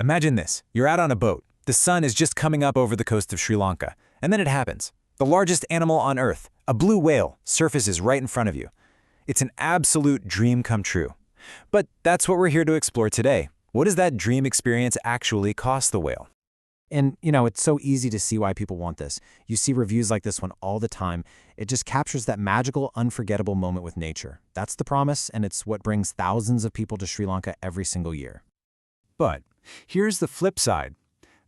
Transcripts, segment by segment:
Imagine this. You're out on a boat. The sun is just coming up over the coast of Sri Lanka. And then it happens. The largest animal on Earth, a blue whale, surfaces right in front of you. It's an absolute dream come true. But that's what we're here to explore today. What does that dream experience actually cost the whale? And, it's so easy to see why people want this. You see reviews like this one all the time. It just captures that magical, unforgettable moment with nature. That's the promise, and it's what brings thousands of people to Sri Lanka every single year. But here's the flip side.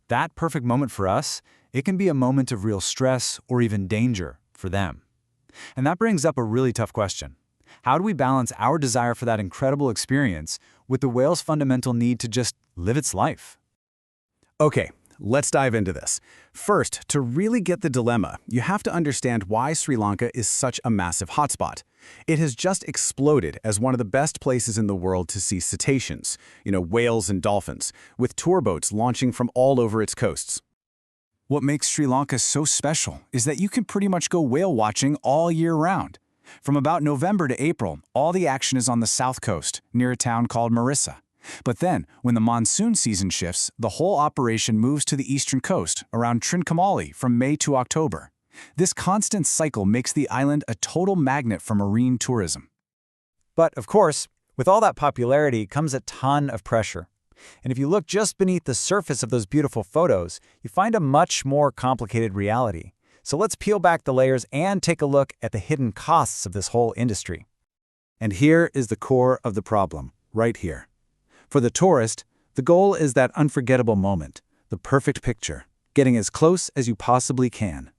That perfect moment for us, it can be a moment of real stress or even danger for them. And that brings up a really tough question. How do we balance our desire for that incredible experience with the whale's fundamental need to just live its life? Okay, let's dive into this. First, to really get the dilemma, you have to understand why Sri Lanka is such a massive hotspot. It has just exploded as one of the best places in the world to see cetaceans, whales and dolphins, with tour boats launching from all over its coasts. What makes Sri Lanka so special is that you can pretty much go whale watching all year round. From about November to April, all the action is on the south coast, near a town called Mirissa. But then, when the monsoon season shifts, the whole operation moves to the eastern coast, around Trincomalee, from May to October. This constant cycle makes the island a total magnet for marine tourism. But, of course, with all that popularity comes a ton of pressure. And if you look just beneath the surface of those beautiful photos, you find a much more complicated reality. So let's peel back the layers and take a look at the hidden costs of this whole industry. And here is the core of the problem, right here. For the tourist, the goal is that unforgettable moment, the perfect picture, getting as close as you possibly can.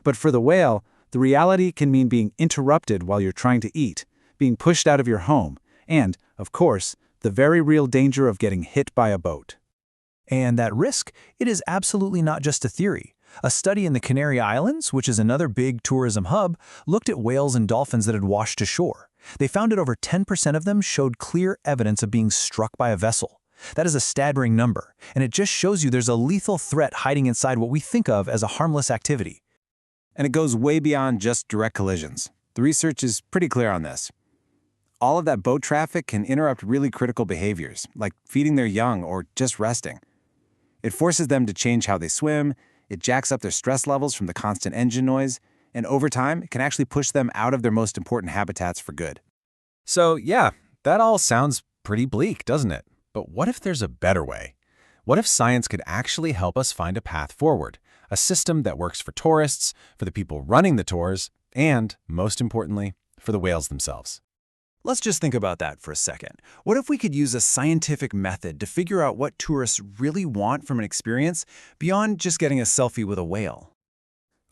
But for the whale, the reality can mean being interrupted while you're trying to eat, being pushed out of your home, and, of course, the very real danger of getting hit by a boat. And that risk, it is absolutely not just a theory. A study in the Canary Islands, which is another big tourism hub, looked at whales and dolphins that had washed ashore. They found that over 10% of them showed clear evidence of being struck by a vessel. That is a staggering number, and it just shows you there's a lethal threat hiding inside what we think of as a harmless activity. And it goes way beyond just direct collisions. The research is pretty clear on this. All of that boat traffic can interrupt really critical behaviors, like feeding their young or just resting. It forces them to change how they swim, it jacks up their stress levels from the constant engine noise, and over time, it can actually push them out of their most important habitats for good. So yeah, that all sounds pretty bleak, doesn't it? But what if there's a better way? What if science could actually help us find a path forward? A system that works for tourists, for the people running the tours, and, most importantly, for the whales themselves. Let's just think about that for a second. What if we could use a scientific method to figure out what tourists really want from an experience beyond just getting a selfie with a whale?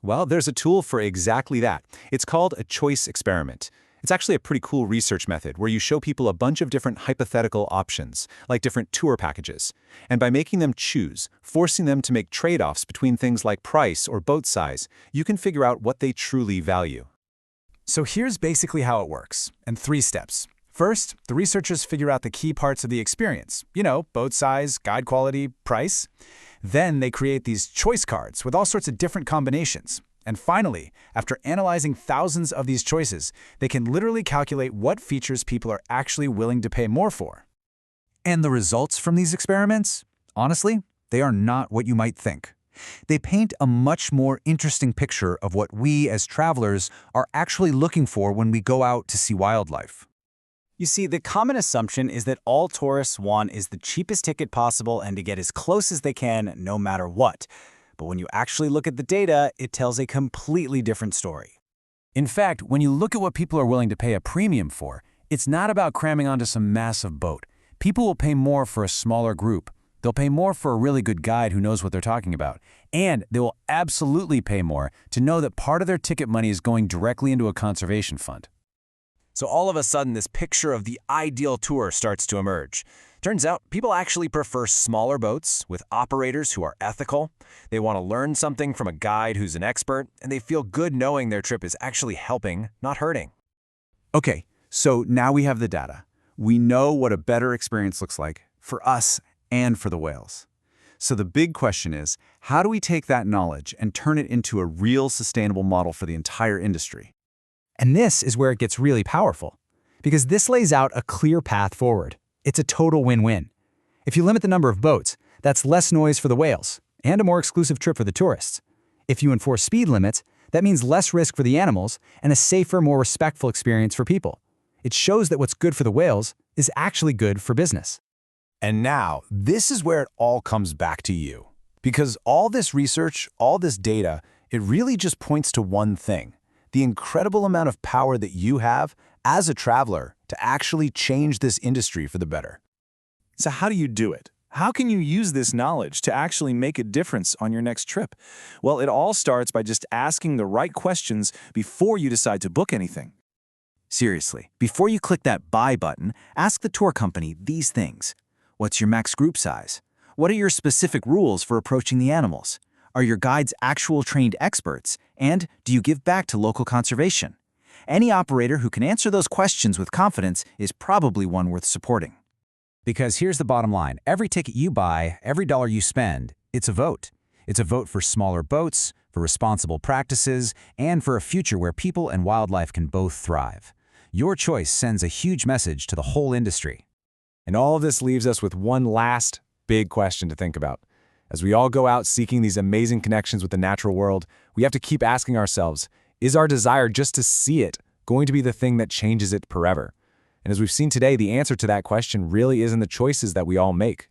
Well, there's a tool for exactly that. It's called a choice experiment. It's actually a pretty cool research method where you show people a bunch of different hypothetical options, like different tour packages. And by making them choose, forcing them to make trade-offs between things like price or boat size, you can figure out what they truly value. So here's basically how it works, in 3 steps. First, the researchers figure out the key parts of the experience. Boat size, guide quality, price. Then they create these choice cards with all sorts of different combinations. And finally, after analyzing thousands of these choices, they can literally calculate what features people are actually willing to pay more for. And the results from these experiments? Honestly, they are not what you might think. They paint a much more interesting picture of what we as travelers are actually looking for when we go out to see wildlife. You see, the common assumption is that all tourists want is the cheapest ticket possible and to get as close as they can no matter what. But when you actually look at the data, it tells a completely different story. In fact, when you look at what people are willing to pay a premium for, it's not about cramming onto some massive boat. People will pay more for a smaller group. They'll pay more for a really good guide who knows what they're talking about. And they will absolutely pay more to know that part of their ticket money is going directly into a conservation fund. So all of a sudden, this picture of the ideal tour starts to emerge. Turns out, people actually prefer smaller boats with operators who are ethical. They want to learn something from a guide who's an expert, and they feel good knowing their trip is actually helping, not hurting. Okay, so now we have the data. We know what a better experience looks like for us and for the whales. So the big question is, how do we take that knowledge and turn it into a real sustainable model for the entire industry? And this is where it gets really powerful, because this lays out a clear path forward. It's a total win-win. If you limit the number of boats, That's less noise for the whales, and a more exclusive trip for the tourists. If you enforce speed limits, that means less risk for the animals and a safer, more respectful experience for people. It shows that what's good for the whales is actually good for business. And now, this is where it all comes back to you. Because all this research, all this data, it really just points to one thing: the incredible amount of power that you have as a traveler to actually change this industry for the better. So how do you do it? How can you use this knowledge to actually make a difference on your next trip? Well, it all starts by just asking the right questions before you decide to book anything. Seriously, before you click that buy button, ask the tour company these things. What's your max group size? What are your specific rules for approaching the animals? Are your guides actual trained experts? And do you give back to local conservation? Any operator who can answer those questions with confidence is probably one worth supporting. Because here's the bottom line. Every ticket you buy, every dollar you spend, it's a vote. It's a vote for smaller boats, for responsible practices, and for a future where people and wildlife can both thrive. Your choice sends a huge message to the whole industry. And all of this leaves us with one last big question to think about. As we all go out seeking these amazing connections with the natural world, we have to keep asking ourselves, is our desire just to see it going to be the thing that changes it forever? And as we've seen today, the answer to that question really is in the choices that we all make.